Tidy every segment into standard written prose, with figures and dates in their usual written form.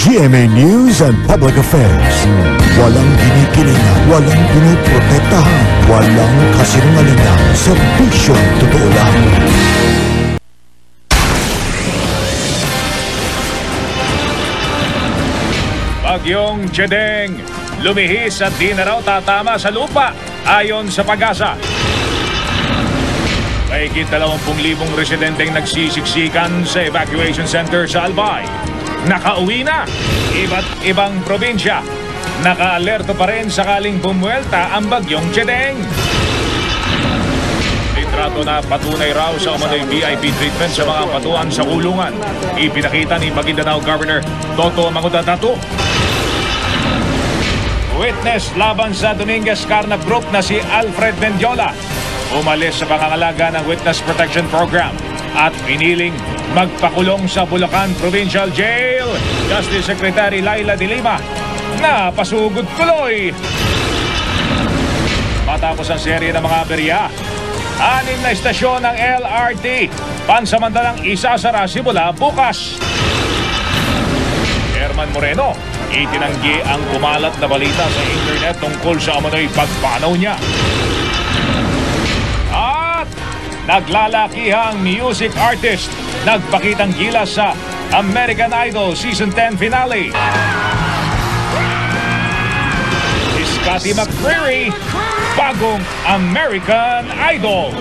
GMA News and Public Affairs. Walang ginikilingan, walang pinoprotektahan, walang kasinungalingan, serbisyong totoo lang. Bagyong Chedeng, lumihis at di na raw tatama sa lupa ayon sa Pag-asa. Mahigit 20,000 residenteng nagsisiksikan sa evacuation center sa Albay. Nakauwi na, iba't ibang probinsya. Naka-alerto pa rin sakaling bumuelta ang Bagyong Chedeng. Litrato na patunay raw sa umano'y VIP treatment sa mga patuan sa kulungan. Ipinakita ni Maguindanao Governor Toto Mangudadatu. Witness laban sa Dominguez Carnap Group na si Alfred Mendiola umalis sa pangangalaga ng Witness Protection Program at piniling magpakulong sa Bulacan Provincial Jail. Justice Secretary Laila de Lima na pasugod tuloy. Matapos ang serye ng mga aberya, 6 na istasyon ng LRT pansamantalang isasara simula bukas. Herman Moreno itinanggi ang kumalat na balita sa internet tungkol sa umano'y pagpanaw niya. At naglalakihang music artist nagpakitang gilas sa American Idol Season 10 finale. Si Scotty McCreery, bagong American Idol.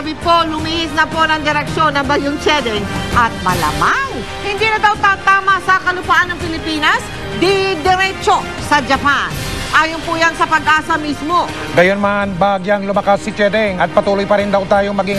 Gabi po, lumihis na po ng direksyon ng Bagyong Chedeng at malamang hindi na daw tatama sa kalupaan ng Pilipinas, diretso sa Japan. Ayon po yan sa Pag-asa mismo. Gayunman, bagyang lumakas si Chedeng at patuloy pa rin daw tayong maging